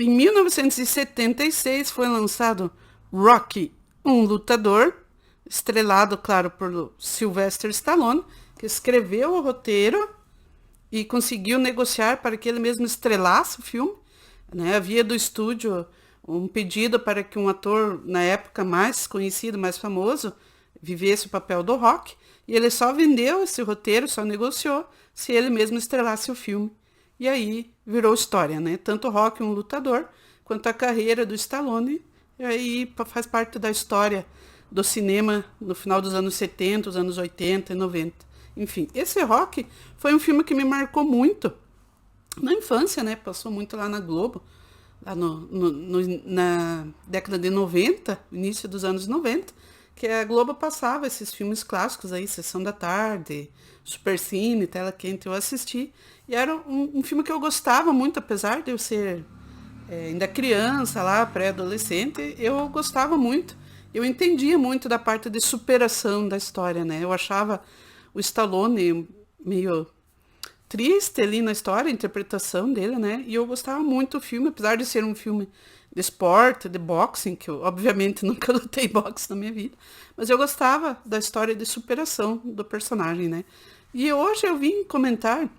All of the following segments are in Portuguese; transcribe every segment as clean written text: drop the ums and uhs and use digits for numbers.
Em 1976 foi lançado Rocky, um lutador, estrelado, claro, por Sylvester Stallone, que escreveu o roteiro e conseguiu negociar para que ele mesmo estrelasse o filme. Né? Havia do estúdio um pedido para que um ator, na época mais conhecido, mais famoso, vivesse o papel do Rock, e ele só vendeu esse roteiro, só negociou, se ele mesmo estrelasse o filme. E aí virou história, né? Tanto o Rock, um lutador, quanto a carreira do Stallone, e aí faz parte da história do cinema no final dos anos 70, os anos 80 e 90. Enfim, esse Rock foi um filme que me marcou muito na infância, né? Passou muito lá na Globo, lá na década de 90, início dos anos 90, que a Globo passava esses filmes clássicos aí, Sessão da Tarde, Supercine, Tela Quente, eu assisti. E era um filme que eu gostava muito, apesar de eu ser ainda criança lá, pré-adolescente, eu gostava muito. Eu entendia muito da parte de superação da história, né? Eu achava o Stallone meio triste ali na história, a interpretação dele, né? E eu gostava muito do filme, apesar de ser um filme de esporte, de boxing, que eu obviamente nunca lutei boxe na minha vida, mas eu gostava da história de superação do personagem, né? E hoje eu vim comentar,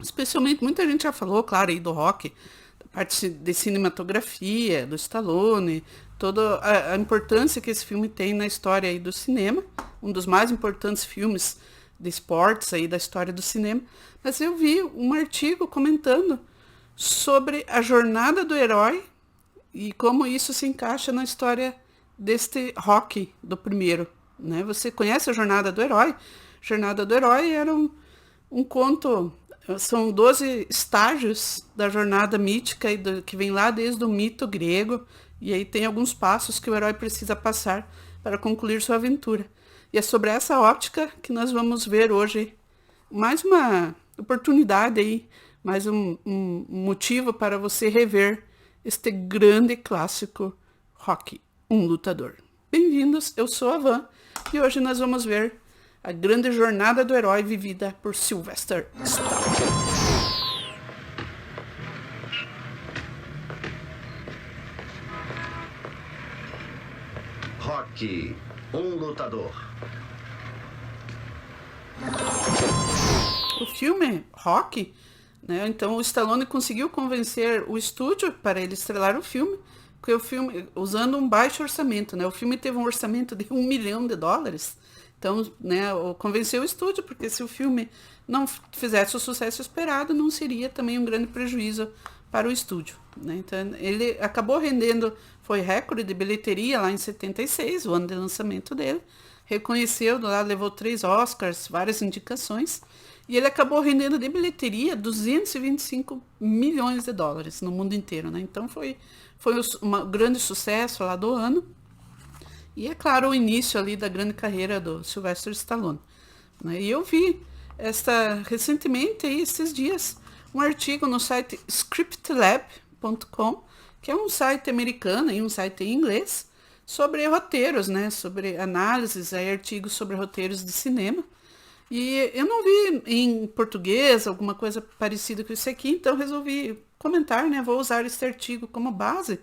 especialmente, muita gente já falou, claro, aí do Rock, da parte de cinematografia, do Stallone, toda a importância que esse filme tem na história aí do cinema, um dos mais importantes filmes de esportes aí da história do cinema, mas eu vi um artigo comentando sobre a jornada do herói e como isso se encaixa na história deste Rocky, do primeiro, né? Você conhece a Jornada do Herói? Jornada do Herói era um conto, são 12 estágios da jornada mítica que vem lá desde o mito grego, e aí tem alguns passos que o herói precisa passar para concluir sua aventura. E é sobre essa óptica que nós vamos ver hoje mais uma oportunidade aí, mais um motivo para você rever este grande clássico Rocky, um lutador. Bem-vindos, eu sou a Van e hoje nós vamos ver a grande jornada do herói vivida por Sylvester Stallone. Rocky, um lutador. O filme Rocky, né? Então o Stallone conseguiu convencer o estúdio para ele estrelar o filme, porque o filme usando um baixo orçamento, né? O filme teve um orçamento de $1 milhão. Então, né, convenceu o estúdio, porque se o filme não fizesse o sucesso esperado, não seria também um grande prejuízo para o estúdio, né? Então, ele acabou rendendo, foi recorde de bilheteria lá em 76, o ano de lançamento dele. Reconheceu, lá levou 3 Oscars, várias indicações, e ele acabou rendendo de bilheteria $225 milhões no mundo inteiro, né? Então foi um grande sucesso lá do ano. E é claro, o início ali da grande carreira do Sylvester Stallone, né? E eu vi recentemente, aí, esses dias, um artigo no site scriptlab.com, que é um site americano e um site em inglês, sobre roteiros, né? Sobre análises, aí, artigos sobre roteiros de cinema. E eu não vi em português alguma coisa parecida com isso aqui, então resolvi comentar, né? Vou usar esse artigo como base,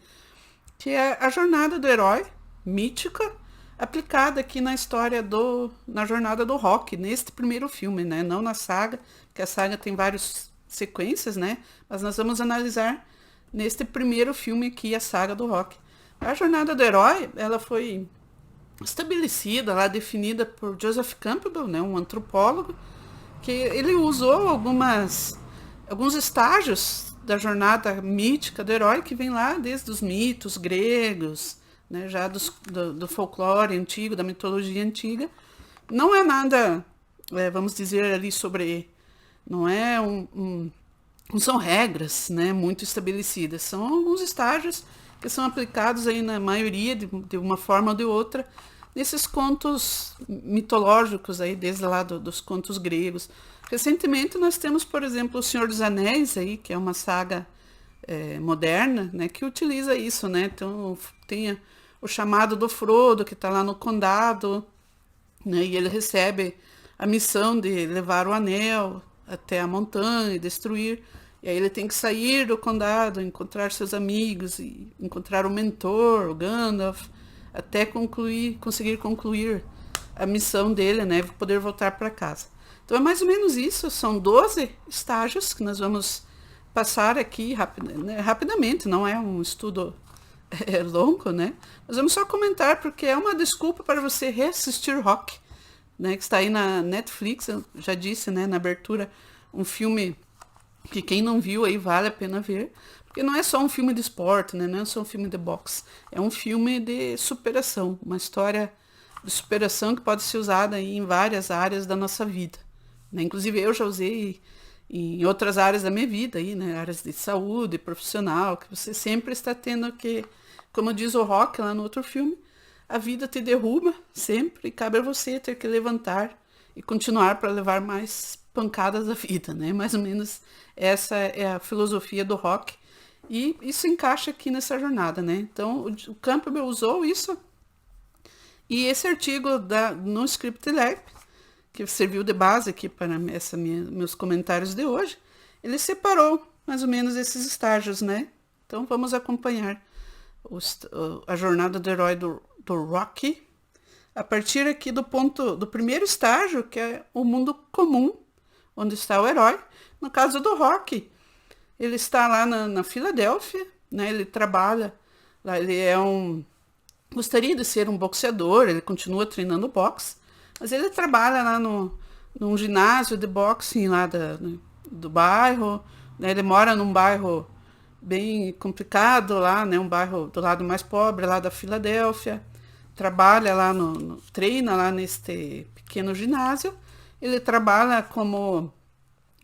que é a jornada do herói mítica aplicada aqui na história na jornada do Rock, neste primeiro filme, né? Não na saga, porque a saga tem várias sequências, né? Mas nós vamos analisar neste primeiro filme aqui a saga do Rock. A jornada do herói, ela foi estabelecida, lá definida por Joseph Campbell, né? Um antropólogo, que ele usou alguns estágios da jornada mítica do herói que vem lá desde os mitos gregos, né, já do folclore antigo, da mitologia antiga. Não é nada, vamos dizer ali sobre, não é não são regras, né, muito estabelecidas, são alguns estágios que são aplicados aí na maioria de uma forma ou de outra nesses contos mitológicos aí, desde lá dos contos gregos. Recentemente nós temos, por exemplo, O Senhor dos Anéis aí, que é uma saga moderna, né, que utiliza isso, né? Então tem o chamado do Frodo, que está lá no condado, né, e ele recebe a missão de levar o anel até a montanha e destruir. E aí ele tem que sair do condado, encontrar seus amigos, e encontrar o mentor, o Gandalf, até conseguir concluir a missão dele, né? Poder voltar para casa. Então é mais ou menos isso, são 12 estágios que nós vamos passar aqui rapidamente, não é um estudo longo, né? Mas vamos só comentar, porque é uma desculpa para você reassistir Rock, né? Que está aí na Netflix, eu já disse, né, na abertura, um filme que quem não viu aí vale a pena ver, porque não é só um filme de esporte, né? Não é só um filme de boxe, é um filme de superação, uma história de superação que pode ser usada aí em várias áreas da nossa vida, né? Inclusive eu já usei em outras áreas da minha vida, aí, né? Áreas de saúde, profissional, que você sempre está tendo que, como diz o Rock lá no outro filme, a vida te derruba sempre e cabe a você ter que levantar e continuar para levar mais pancadas da vida, né? Mais ou menos essa é a filosofia do Rock e isso encaixa aqui nessa jornada, né? Então o Campbell usou isso e esse artigo no Script Lab, que serviu de base aqui para meus comentários de hoje, ele separou mais ou menos esses estágios, né? Então vamos acompanhar a jornada do herói do Rocky, a partir aqui do primeiro estágio, que é o mundo comum, onde está o herói. No caso do Rocky, ele está lá na Filadélfia, né? Ele trabalha lá, gostaria de ser um boxeador, ele continua treinando boxe, mas ele trabalha lá num ginásio de boxe lá do bairro, né? Ele mora num bairro bem complicado lá, né? Um bairro do lado mais pobre lá da Filadélfia, trabalha lá treina lá neste pequeno ginásio, ele trabalha como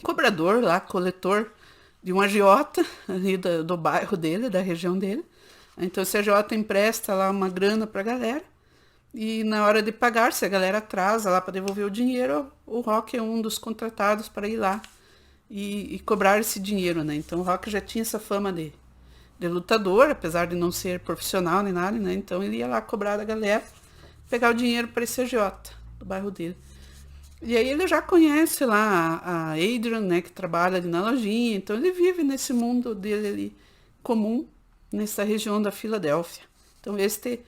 cobrador lá, coletor de um agiota ali do bairro dele, da região dele. Então esse agiota empresta lá uma grana pra galera, e na hora de pagar, se a galera atrasa lá para devolver o dinheiro, o Rock é um dos contratados para ir lá e cobrar esse dinheiro, né? Então o Rock já tinha essa fama de lutador, apesar de não ser profissional nem nada, né? Então ele ia lá cobrar da galera, pegar o dinheiro para esse agiota do bairro dele. E aí ele já conhece lá a Adrian, né, que trabalha ali na lojinha, então ele vive nesse mundo dele ali comum, nessa região da Filadélfia. Então este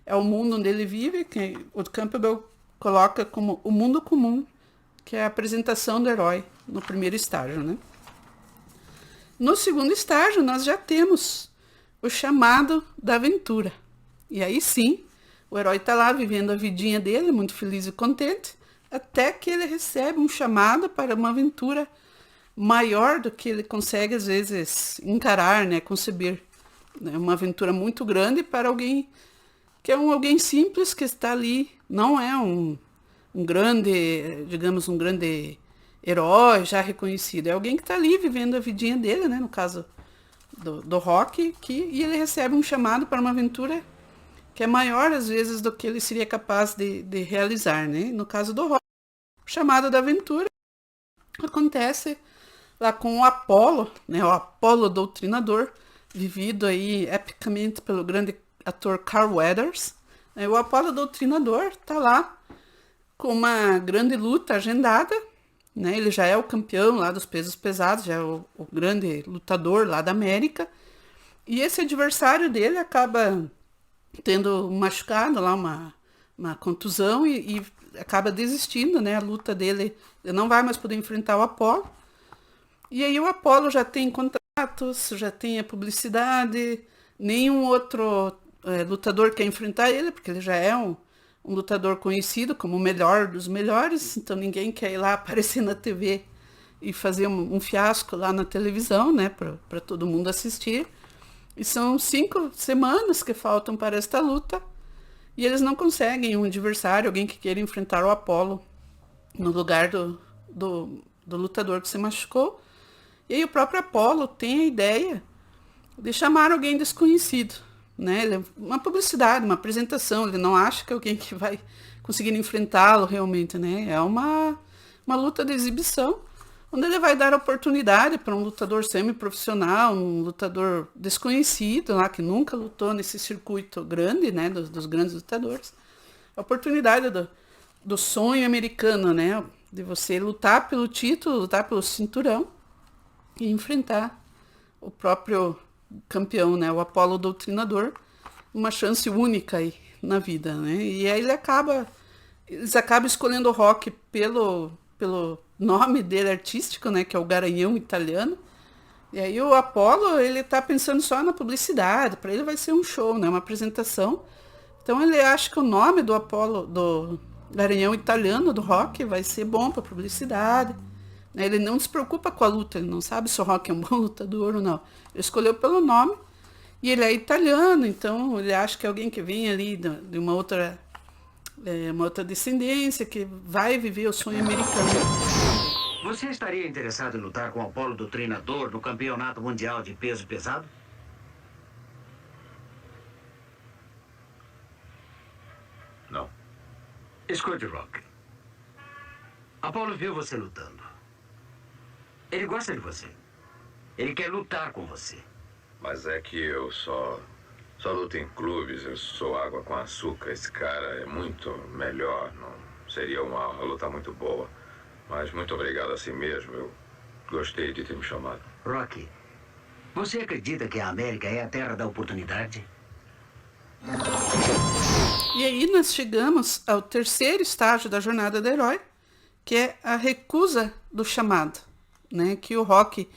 é o mundo onde ele vive, que o Campbell coloca como o mundo comum, que é a apresentação do herói no primeiro estágio, né? No segundo estágio, nós já temos o chamado da aventura. E aí sim, o herói está lá vivendo a vidinha dele, muito feliz e contente, até que ele recebe um chamado para uma aventura maior do que ele consegue, às vezes, encarar, né, conceber. É uma aventura muito grande para alguém que é alguém simples que está ali, não é um grande, digamos, um grande herói já reconhecido, é alguém que está ali vivendo a vidinha dele, né, no caso do Rock, e ele recebe um chamado para uma aventura que é maior, às vezes, do que ele seria capaz de realizar, né? No caso do Rock, o chamado da aventura acontece lá com o Apolo, né, o Apolo Doutrinador, vivido aí epicamente pelo grande ator Carl Weathers. O Apolo Doutrinador está lá com uma grande luta agendada, né? Ele já é o campeão lá dos pesos pesados, já é o grande lutador lá da América, e esse adversário dele acaba tendo um machucado lá, uma contusão, e acaba desistindo, né? A luta dele, ele não vai mais poder enfrentar o Apolo. E aí o Apolo já tem contratos, já tem a publicidade, nenhum outro lutador quer enfrentar ele, porque ele já é um lutador conhecido como o melhor dos melhores, então ninguém quer ir lá aparecer na TV e fazer um fiasco lá na televisão, né, para todo mundo assistir. E são 5 semanas que faltam para esta luta, e eles não conseguem um adversário, alguém que queira enfrentar o Apolo no lugar do lutador que se machucou. E aí o próprio Apolo tem a ideia de chamar alguém desconhecido, né? Uma publicidade, uma apresentação, ele não acha que é alguém que vai conseguir enfrentá-lo realmente, né? É uma luta de exibição, onde ele vai dar oportunidade para um lutador semi-profissional, um lutador desconhecido, lá que nunca lutou nesse circuito grande, né, dos grandes lutadores, a oportunidade do sonho americano, né, de você lutar pelo título, lutar pelo cinturão, e enfrentar o próprio campeão, né, o Apollo Doutrinador, uma chance única aí na vida, né? E aí eles acabam escolhendo o Rock pelo nome dele artístico, né, que é o Garanhão Italiano. E aí o Apollo, ele tá pensando só na publicidade, para ele vai ser um show, né, uma apresentação. Então ele acha que o nome do Apollo, do Garanhão Italiano, do Rock, vai ser bom para publicidade. Ele não se preocupa com a luta, ele não sabe se o Rock é um bom lutador ou não. Ele escolheu pelo nome e ele é italiano, então ele acha que é alguém que vem ali de uma outra descendência, que vai viver o sonho americano. Você estaria interessado em lutar com o Apollo Doutrinador no Campeonato Mundial de Peso Pesado? Não. Escute, Rock. Apollo viu você lutando. Ele gosta de você. Ele quer lutar com você. Mas é que eu só luto em clubes, eu sou água com açúcar. Esse cara é muito melhor. Não seria uma luta muito boa. Mas muito obrigado assim mesmo. Eu gostei de ter me chamado. Rocky, você acredita que a América é a terra da oportunidade? E aí nós chegamos ao terceiro estágio da jornada do herói, que é a recusa do chamado, né? Que o Rock,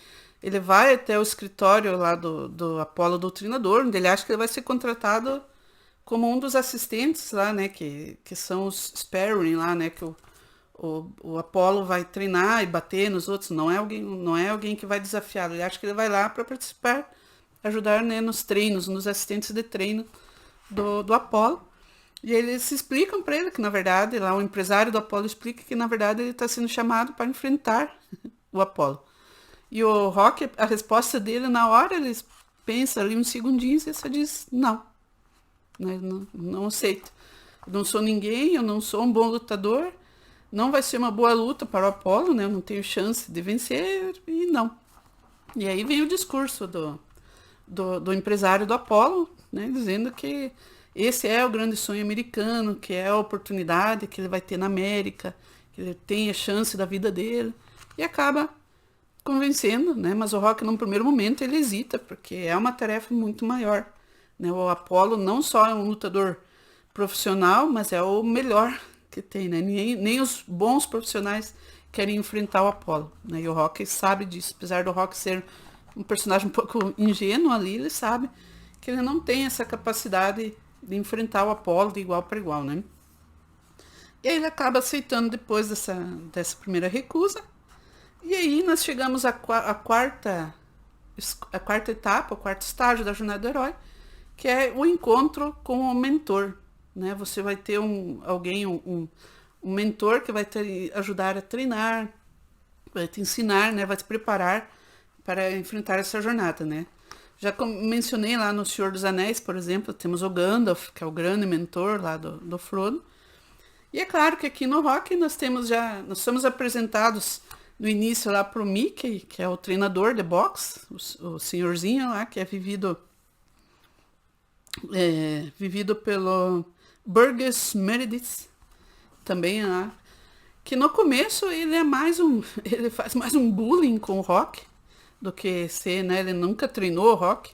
ele vai até o escritório lá do Apollo Doutrinador, onde ele acha que ele vai ser contratado como um dos assistentes lá, né? Que são os sparring lá, né? Que o Apollo vai treinar e bater nos outros, não é alguém que vai desafiá-lo. Ele acha que ele vai lá para participar, ajudar, né, nos treinos, nos assistentes de treino do Apollo. E eles se explicam para ele que, na verdade, lá o empresário do Apollo explica que, na verdade, ele está sendo chamado para enfrentar o Apollo. E o Rock, a resposta dele, na hora, ele pensa ali uns segundinhos e só diz não. Não aceito. Eu não sou ninguém, eu não sou um bom lutador, não vai ser uma boa luta para o Apollo, né? Eu não tenho chance de vencer e não. E aí vem o discurso do empresário do Apollo, né? Dizendo que esse é o grande sonho americano, que é a oportunidade que ele vai ter na América, que ele tem a chance da vida dele. E acaba convencendo, né? Mas o Rock, num primeiro momento, ele hesita, porque é uma tarefa muito maior, né? O Apollo não só é um lutador profissional, mas é o melhor que tem, né? Nem os bons profissionais querem enfrentar o Apollo, né? E o Rock sabe disso. Apesar do Rock ser um personagem um pouco ingênuo ali, ele sabe que ele não tem essa capacidade de enfrentar o Apollo de igual para igual, né? E aí ele acaba aceitando depois dessa primeira recusa. E aí nós chegamos à quarta etapa, o quarto estágio da jornada do herói, que é o encontro com o mentor, né? Você vai ter um mentor que vai te ajudar a treinar, vai te ensinar, né? Vai te preparar para enfrentar essa jornada, né? Já mencionei lá no Senhor dos Anéis, por exemplo, temos o Gandalf, que é o grande mentor lá do Frodo. E é claro que aqui no Rock nós somos apresentados no início lá para o Mickey, que é o treinador de boxe, o senhorzinho lá, que é vivido pelo Burgess Meredith, também lá, que no começo ele faz mais um bullying com o Rock do que ser, né? Ele nunca treinou o Rock.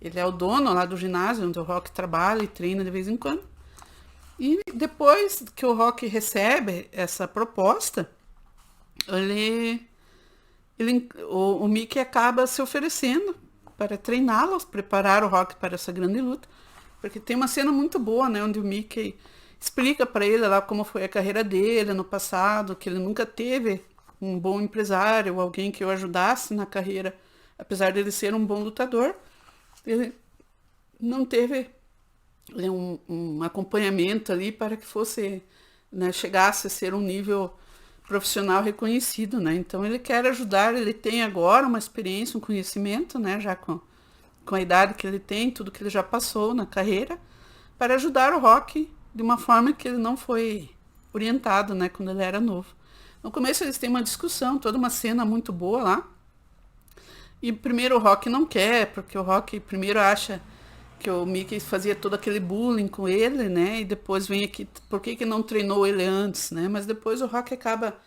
Ele é o dono lá do ginásio onde o Rock trabalha e treina de vez em quando. E depois que o Rock recebe essa proposta, o Mickey acaba se oferecendo para treiná-lo, preparar o Rock para essa grande luta. Porque tem uma cena muito boa, né? Onde o Mickey explica para ele lá como foi a carreira dele no passado, que ele nunca teve um bom empresário, alguém que o ajudasse na carreira, apesar dele ser um bom lutador, ele não teve um acompanhamento ali para que fosse, né, chegasse a ser um nível profissional reconhecido, né? Então ele quer ajudar, ele tem agora uma experiência, um conhecimento, né, já com a idade que ele tem, tudo que ele já passou na carreira, para ajudar o Rock de uma forma que ele não foi orientado, né, quando ele era novo. No começo eles têm uma discussão, toda uma cena muito boa lá. E primeiro o Rock não quer, porque o Rock primeiro acha que o Mickey fazia todo aquele bullying com ele, né? E depois vem aqui, por que não treinou ele antes, né? Mas depois o Rock acaba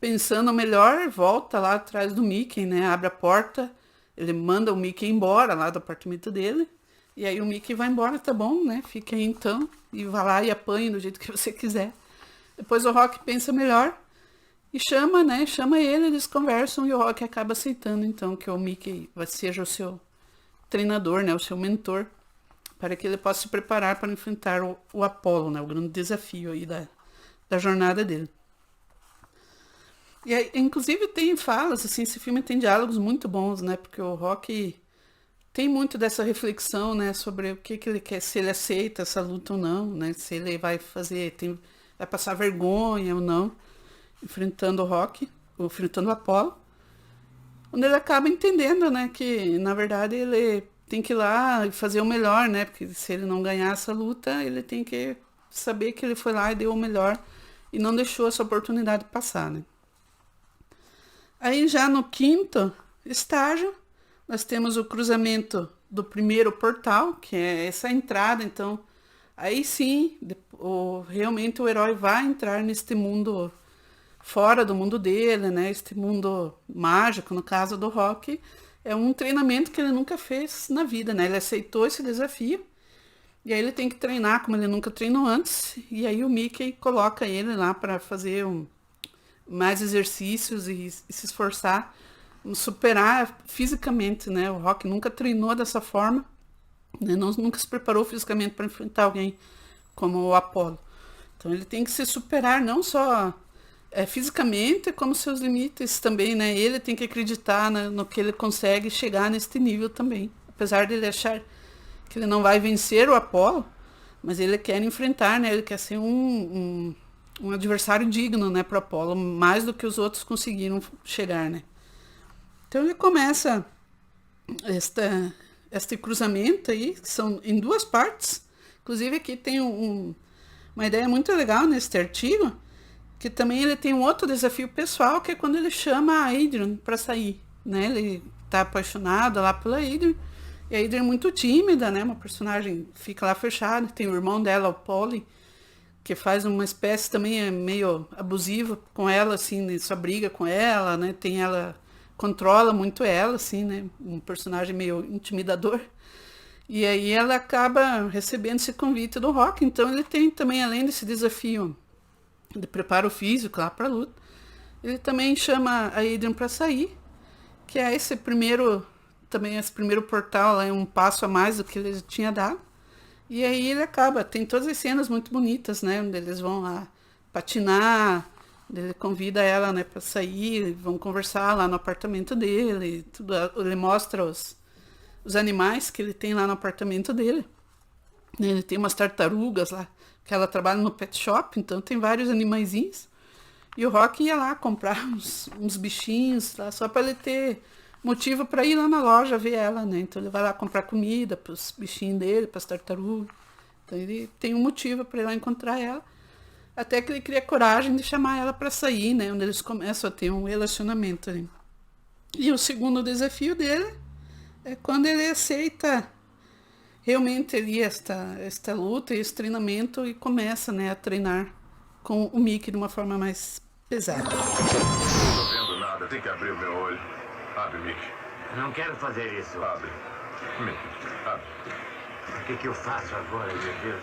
pensando melhor, volta lá atrás do Mickey, né? Abre a porta, ele manda o Mickey embora lá do apartamento dele. E aí o Mickey vai embora, tá bom, né? Fica aí então, e vai lá e apanha do jeito que você quiser. Depois o Rock pensa melhor e chama, né? Chama ele, eles conversam e o Rock acaba aceitando então que o Mickey seja o seu treinador, né? O seu mentor, para que ele possa se preparar para enfrentar o Apollo, né? O grande desafio aí da jornada dele. E aí, inclusive tem falas, assim, esse filme tem diálogos muito bons, né? Porque o Rock tem muito dessa reflexão, né? Sobre o que ele quer, se ele aceita essa luta ou não, né? Se ele vai fazer, vai passar vergonha ou não, enfrentando o Rock, ou enfrentando o Apollo. Onde ele acaba entendendo, né? Que, na verdade, ele tem que ir lá e fazer o melhor, né? Porque se ele não ganhar essa luta, ele tem que saber que ele foi lá e deu o melhor e não deixou essa oportunidade passar, né? Aí já no quinto estágio, nós temos o cruzamento do primeiro portal, que é essa entrada, então, aí sim, realmente o herói vai entrar neste mundo fora do mundo dele, né? Este mundo mágico, no caso do Rock, é um treinamento que ele nunca fez na vida, né? Ele aceitou esse desafio, e aí ele tem que treinar como ele nunca treinou antes, e aí o Mickey coloca ele lá para fazer mais exercícios e se esforçar, superar fisicamente, né? O Rock nunca treinou dessa forma, né? Nunca se preparou fisicamente para enfrentar alguém como o Apollo. Então ele tem que se superar não só fisicamente, como seus limites também, né? Ele tem que acreditar no que ele consegue chegar neste nível também. Apesar de ele achar que ele não vai vencer o Apollo, mas ele quer enfrentar, né? Ele quer ser um adversário digno, né, para o Apollo, mais do que os outros conseguiram chegar, né? Então ele começa este cruzamento aí, que são em duas partes. Inclusive aqui tem uma ideia muito legal neste artigo, que também ele tem um outro desafio pessoal, que é quando ele chama a Adrian para sair, né? Ele tá apaixonado lá pela Adrian, e a Adrian é muito tímida, né? Uma personagem fica lá fechada, tem o irmão dela, o Polly, que faz uma espécie também meio abusiva com ela, assim, só briga com ela, né? Controla muito ela, assim, né? Um personagem meio intimidador. E aí ela acaba recebendo esse convite do Rock. Então ele tem também, além desse desafio de preparo físico lá para a luta, ele também chama a Adrian para sair, que é esse primeiro portal, é um passo a mais do que ele tinha dado. E aí ele tem todas as cenas muito bonitas, né? Onde eles vão lá patinar, ele convida ela, né, para sair, vão conversar lá no apartamento dele, tudo. Ele mostra os animais que ele tem lá no apartamento dele. Ele tem umas tartarugas lá, que ela trabalha no pet shop, então tem vários animaizinhos. E o Rock ia lá comprar uns bichinhos lá, só para ele ter motivo para ir lá na loja ver ela, né? Então ele vai lá comprar comida para os bichinhos dele, para as tartarugas. Então ele tem um motivo para ir lá encontrar ela. Até que ele cria coragem de chamar ela para sair, né? Onde eles começam a ter um relacionamento ali. E o segundo desafio dele é quando ele aceita realmente ali esta luta e esse treinamento e começa, né, a treinar com o Mickey de uma forma mais pesada. Não tô vendo nada, tem que abrir o meu olho. Abre, Mickey. Não quero fazer isso. Abre. Mickey, abre. O que eu faço agora, meu Deus?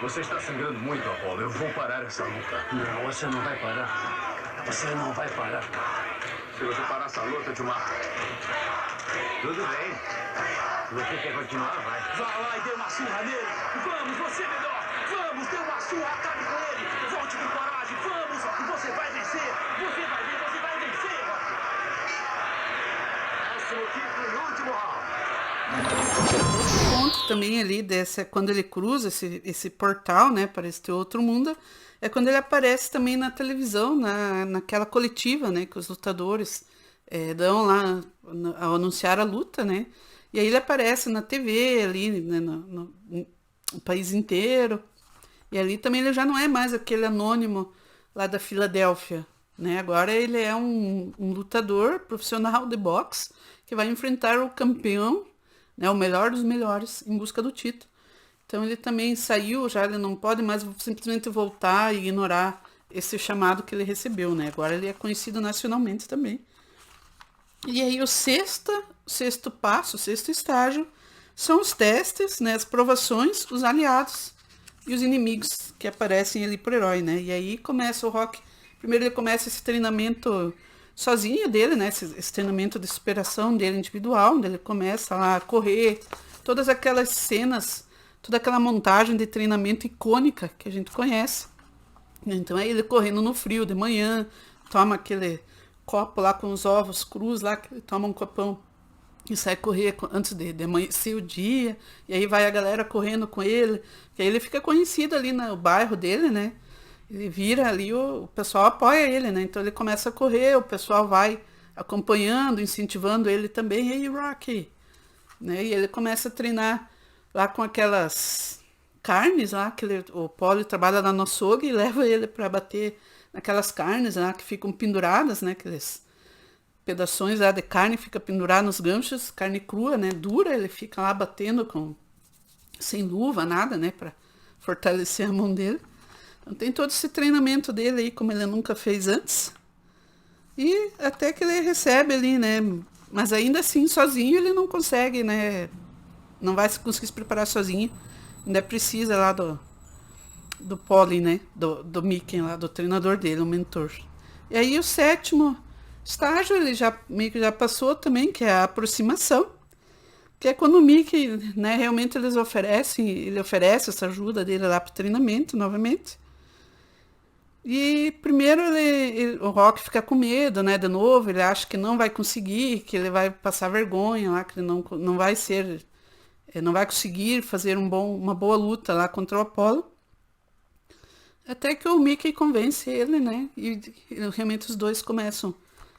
Você está sangrando muito, Apollo. Eu vou parar essa luta. Não, você não vai parar. Você não vai parar. Se você parar essa luta, eu te mato. Tudo bem. Se você quer continuar, vai. Vá lá e dê uma surra nele. Vamos, você é melhor. Vamos, dê uma surra, acabe com ele. Volte com coragem, vamos. Você vai vencer. Você vai ver, você vai vencer. Décimo título e último round. Ponto também ali quando ele cruza esse portal, né, para este outro mundo, é quando ele aparece também na televisão, naquela coletiva, né, que os lutadores dão lá ao anunciar a luta, né, e aí ele aparece na TV ali, né, no país inteiro, e ali também ele já não é mais aquele anônimo lá da Filadélfia, né, agora ele é um lutador profissional de boxe que vai enfrentar o campeão, né, o melhor dos melhores, em busca do título. Então ele também saiu, já ele não pode mais simplesmente voltar e ignorar esse chamado que ele recebeu, né? Agora ele é conhecido nacionalmente também. E aí o sexto passo, o sexto estágio, são os testes, né? As provações, os aliados e os inimigos que aparecem ali pro herói, né? E aí começa o Rock. Primeiro ele começa esse treinamento sozinho dele, né? Esse treinamento de superação dele individual, onde ele começa lá a correr, todas aquelas cenas, toda aquela montagem de treinamento icônica que a gente conhece. Então é ele correndo no frio de manhã, toma aquele copo lá com os ovos crus lá, que ele toma um copão e sai correr antes de amanhecer o dia, e aí vai a galera correndo com ele, e aí ele fica conhecido ali no bairro dele, né? Ele vira ali, o pessoal apoia ele, né? Então ele começa a correr, o pessoal vai acompanhando, incentivando ele também, e aí Rocky, né? E ele começa a treinar lá com aquelas carnes lá, que o Paulo trabalha lá no açougue e leva ele para bater naquelas carnes lá que ficam penduradas, né? Aqueles pedaços lá de carne fica pendurado nos ganchos, carne crua, né? Dura, ele fica lá batendo sem luva, nada, né? Para fortalecer a mão dele. Então tem todo esse treinamento dele aí, como ele nunca fez antes. E até que ele recebe ali, né? Mas ainda assim, sozinho ele não consegue, né? Não vai conseguir se preparar sozinho. Ainda precisa lá do Polly, né? Do Mickey lá, do treinador dele, o mentor. E aí o sétimo estágio, ele já meio que já passou também, que é a aproximação. Que é quando o Mickey, né? Realmente ele oferece essa ajuda dele lá para o treinamento, novamente. E primeiro o Rock fica com medo, né? De novo, ele acha que não vai conseguir, que ele vai passar vergonha lá, que ele não vai ser... não vai conseguir fazer uma boa luta lá contra o Apollo. Até que o Mickey convence ele, né? E realmente os dois começam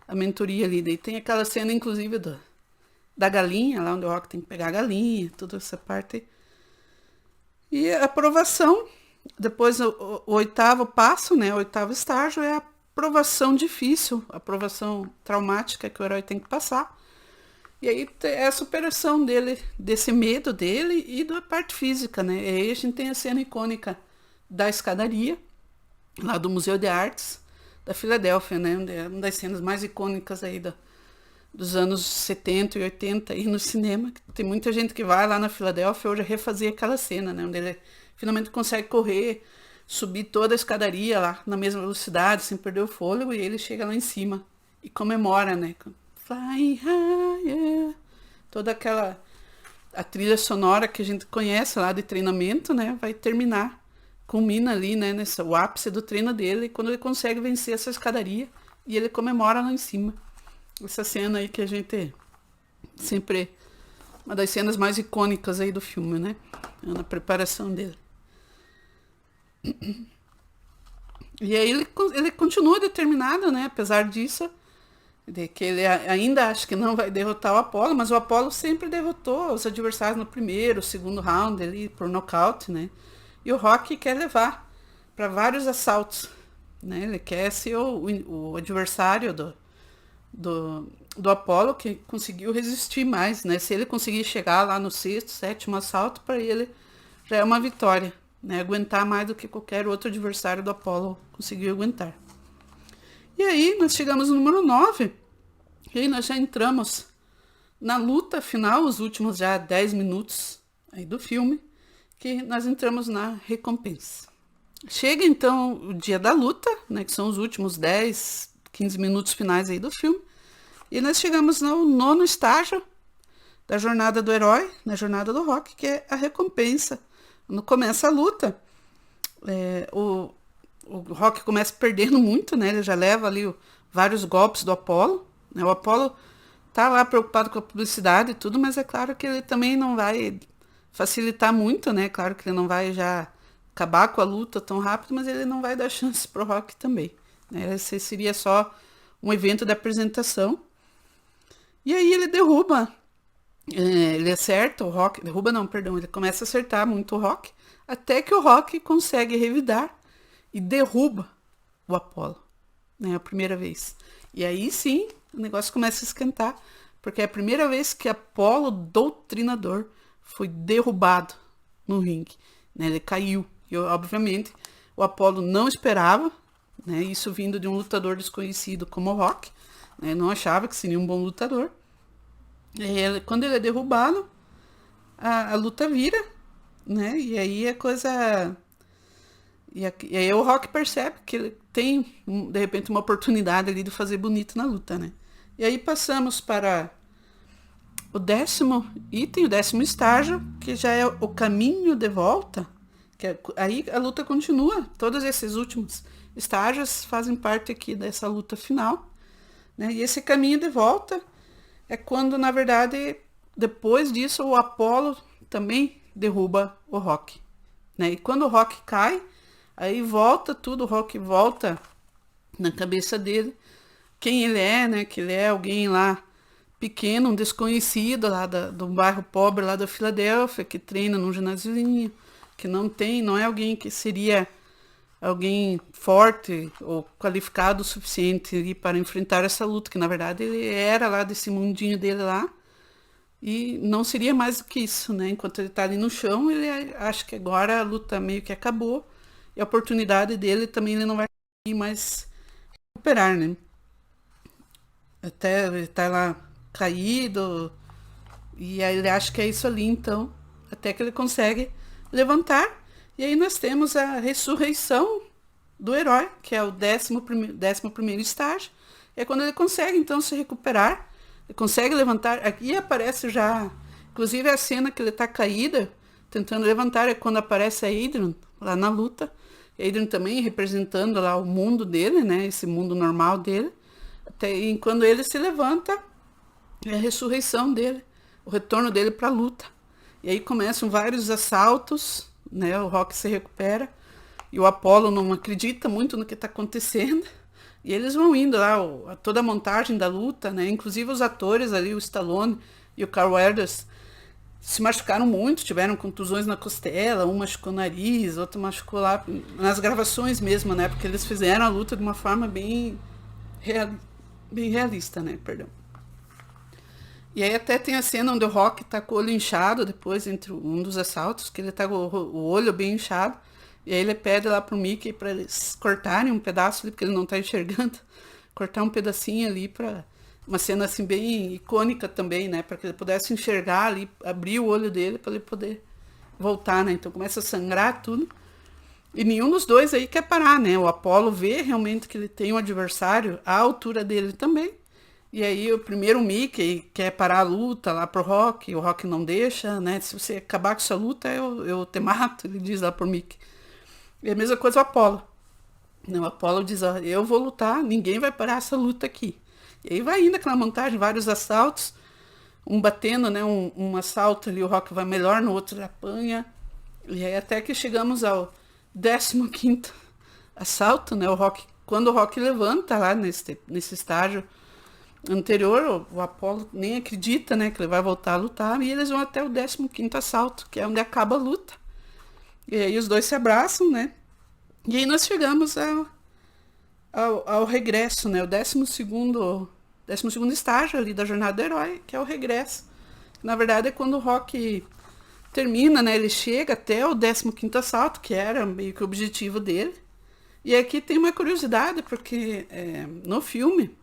a mentoria ali. Daí tem aquela cena, inclusive, da galinha, lá onde o Rock tem que pegar a galinha, toda essa parte. E a aprovação, depois o oitavo passo, né? O oitavo estágio é a aprovação difícil, a aprovação traumática que o herói tem que passar. E aí é a superação dele, desse medo dele e da parte física, né? E aí a gente tem a cena icônica da escadaria, lá do Museu de Artes da Filadélfia, né? É uma das cenas mais icônicas aí dos anos 70 e 80 aí no cinema. Tem muita gente que vai lá na Filadélfia hoje refazer aquela cena, né? Onde ele finalmente consegue correr, subir toda a escadaria lá na mesma velocidade, sem perder o fôlego, e ele chega lá em cima e comemora, né? Flying higher. Toda a trilha sonora que a gente conhece lá de treinamento, né? Vai terminar, culmina ali, né? O ápice do treino dele, quando ele consegue vencer essa escadaria e ele comemora lá em cima. Essa cena aí que a gente sempre... Uma das cenas mais icônicas aí do filme, né? Na preparação dele. E aí ele continua determinado, né? Apesar disso, de que ele ainda acha que não vai derrotar o Apollo, mas o Apollo sempre derrotou os adversários no primeiro, segundo round ali, por nocaute, né? E o Rock quer levar para vários assaltos, né? Ele quer ser o adversário do Apollo, que conseguiu resistir mais, né? Se ele conseguir chegar lá no sexto, sétimo assalto, para ele já é uma vitória, né? Aguentar mais do que qualquer outro adversário do Apollo conseguiu aguentar. E aí nós chegamos no número 9, e aí nós já entramos na luta final, os últimos já 10 minutos aí do filme, que nós entramos na recompensa. Chega então o dia da luta, né, que são os últimos 10, 15 minutos finais aí do filme, e nós chegamos no 9º estágio da jornada do herói, na jornada do Rock, que é a recompensa. Quando começa a luta, o Rock começa perdendo muito, né? Ele já leva ali vários golpes do Apollo, né? O Apollo tá lá preocupado com a publicidade e tudo, mas é claro que ele também não vai facilitar muito, né? Claro que ele não vai já acabar com a luta tão rápido, mas ele não vai dar chance pro Rock também, né? Esse seria só um evento de apresentação. E aí ele derruba, ele acerta o Rock, ele começa a acertar muito o Rock, até que o Rock consegue revidar e derruba o Apollo, né, a primeira vez. E aí sim, o negócio começa a esquentar, porque é a primeira vez que Apollo Doutrinador foi derrubado no ringue, né? Ele caiu. E, obviamente, o Apollo não esperava, né? Isso vindo de um lutador desconhecido como o Rock, né? Não achava que seria um bom lutador. E quando ele é derrubado, a luta vira, né? E aí a coisa... E aí o Rock percebe que ele tem, de repente, uma oportunidade ali de fazer bonito na luta, né? E aí passamos para o 10º item, o 10º estágio, que já é o caminho de volta. Aí a luta continua. Todos esses últimos estágios fazem parte aqui dessa luta final, né? E esse caminho de volta é quando, na verdade, depois disso, o Apollo também derruba o Rock, né? E quando o Rock cai, aí volta tudo, o Rock volta na cabeça dele quem ele é, né? Que ele é alguém lá pequeno, um desconhecido lá do bairro pobre lá da Filadélfia, que treina num ginásiozinho, que não é alguém que seria alguém forte ou qualificado o suficiente ali para enfrentar essa luta, que na verdade ele era lá desse mundinho dele lá, e não seria mais do que isso, né? Enquanto ele tá ali no chão, ele acha que agora a luta meio que acabou, e a oportunidade dele também ele não vai conseguir mais recuperar, né? Até ele tá lá caído, e aí ele acha que é isso ali, então, até que ele consegue levantar, e aí nós temos a ressurreição do herói, que é o 11º estágio, é quando ele consegue, então, se recuperar, ele consegue levantar, aqui aparece já, inclusive a cena que ele tá caída, tentando levantar, é quando aparece a Adrian, lá na luta, a Adrian também representando lá o mundo dele, né, esse mundo normal dele, e quando ele se levanta, é a ressurreição dele, o retorno dele para a luta. E aí começam vários assaltos, né? O Rock se recupera e o Apollo não acredita muito no que está acontecendo. E eles vão indo lá, toda a montagem da luta, né? Inclusive os atores ali, o Stallone e o Carl Weathers, se machucaram muito, tiveram contusões na costela, um machucou o nariz, outro machucou lá nas gravações mesmo, né? Porque eles fizeram a luta de uma forma bem realista, né? Perdão. E aí até tem a cena onde o Rock tá com o olho inchado, depois, entre um dos assaltos, que ele tá com o olho bem inchado, e aí ele pede lá pro Mickey para eles cortarem um pedaço ali, porque ele não tá enxergando, cortar um pedacinho ali para uma cena assim bem icônica também, né? Para que ele pudesse enxergar ali, abrir o olho dele para ele poder voltar, né? Então começa a sangrar tudo. E nenhum dos dois aí quer parar, né? O Apollo vê realmente que ele tem um adversário à altura dele também. E aí o primeiro Mickey quer parar a luta lá pro Rock, e o Rock não deixa, né? Se você acabar com essa luta, eu te mato, ele diz lá pro Mickey. E a mesma coisa o Apollo. O Apollo diz, ó, eu vou lutar, ninguém vai parar essa luta aqui. E aí vai indo aquela montagem, vários assaltos, um batendo, né? Um assalto ali, o Rock vai melhor, no outro ele apanha. E aí até que chegamos ao 15º assalto, né? Quando o Rock levanta lá nesse estágio anterior, o Apollo nem acredita, né, que ele vai voltar a lutar, e eles vão até o 15º assalto, que é onde acaba a luta. E aí os dois se abraçam, né? E aí nós chegamos ao regresso, né? O 12º estágio ali da jornada do herói, que é o regresso. Na verdade é quando o Rock termina, né? Ele chega até o 15º assalto, que era meio que o objetivo dele. E aqui tem uma curiosidade, porque no filme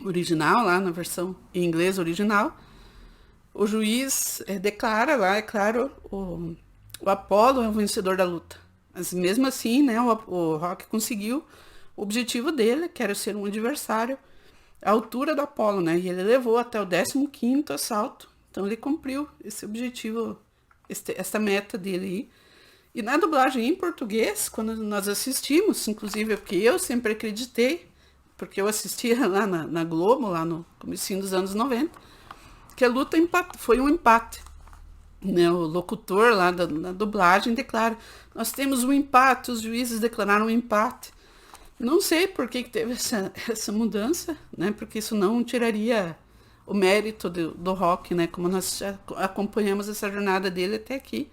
original, lá na versão em inglês original, o juiz declara lá, é claro, o Apollo é o vencedor da luta. Mas mesmo assim, né, o Rock conseguiu o objetivo dele, que era ser um adversário à altura do Apollo, né? E ele levou até o 15º assalto. Então ele cumpriu esse objetivo, essa meta dele aí. E na dublagem em português, quando nós assistimos, inclusive porque eu sempre acreditei, porque eu assistia lá na Globo, lá no comecinho dos anos 90, que a luta foi um empate. Né? O locutor lá na dublagem declara, nós temos um empate, os juízes declararam um empate. Não sei por que teve essa mudança, né? Porque isso não tiraria o mérito do Rock, né? Como nós já acompanhamos essa jornada dele até aqui.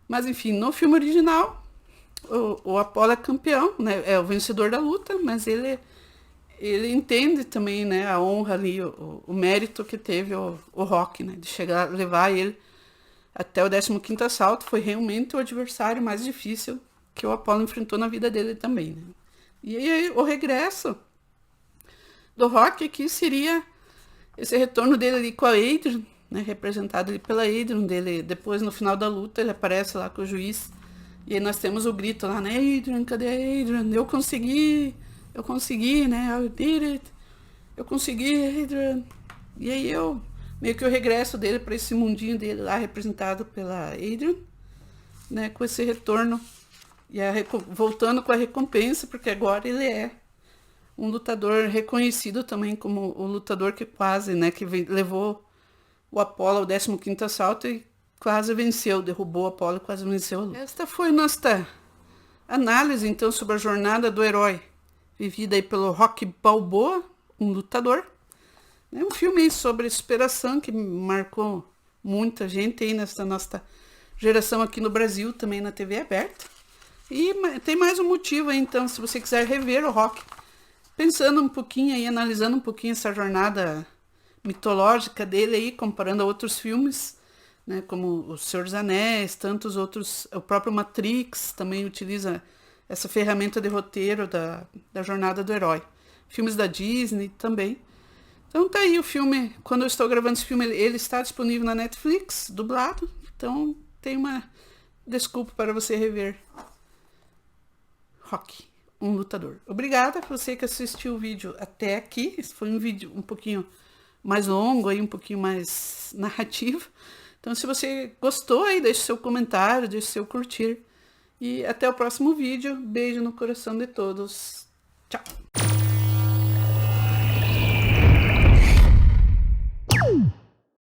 Mas enfim, no filme original, o Apollo é campeão, né? É o vencedor da luta, mas ele entende também, né, a honra ali, o mérito que teve o Rock, né, de chegar, levar ele até o 15º assalto, foi realmente o adversário mais difícil que o Apollo enfrentou na vida dele também, né? E aí o regresso do Rocky aqui seria esse retorno dele ali com a Adrian, né, representado ali pela Adrian dele. Depois, no final da luta, ele aparece lá com o juiz, e aí nós temos o grito lá, né, Adrian, cadê a Adrian? Eu consegui, né, I did it, eu consegui, Adrian. E aí meio que o regresso dele para esse mundinho dele lá, representado pela Adrian, né, com esse retorno, e voltando com a recompensa, porque agora ele é um lutador reconhecido também como o lutador que quase, né, que levou o Apollo ao 15º assalto e quase venceu, derrubou o Apollo e quase venceu a luta. Esta foi nossa análise, então, sobre a jornada do herói, vivida aí pelo Rocky Balboa, um lutador. É um filme sobre superação que marcou muita gente aí nessa nossa geração aqui no Brasil, também na TV aberta. E tem mais um motivo aí, então, se você quiser rever o Rocky, pensando um pouquinho aí, analisando um pouquinho essa jornada mitológica dele aí, comparando a outros filmes, né, como O Senhor dos Anéis, tantos outros, o próprio Matrix também utiliza essa ferramenta de roteiro da jornada do herói. Filmes da Disney também. Então tá aí o filme, quando eu estou gravando esse filme, ele está disponível na Netflix, dublado, então tem uma desculpa para você rever Rocky, um lutador. Obrigada por você que assistiu o vídeo até aqui. Esse foi um vídeo um pouquinho mais longo, aí, um pouquinho mais narrativo. Então, se você gostou, aí, deixe seu comentário, deixe seu curtir. E até o próximo vídeo. Beijo no coração de todos. Tchau!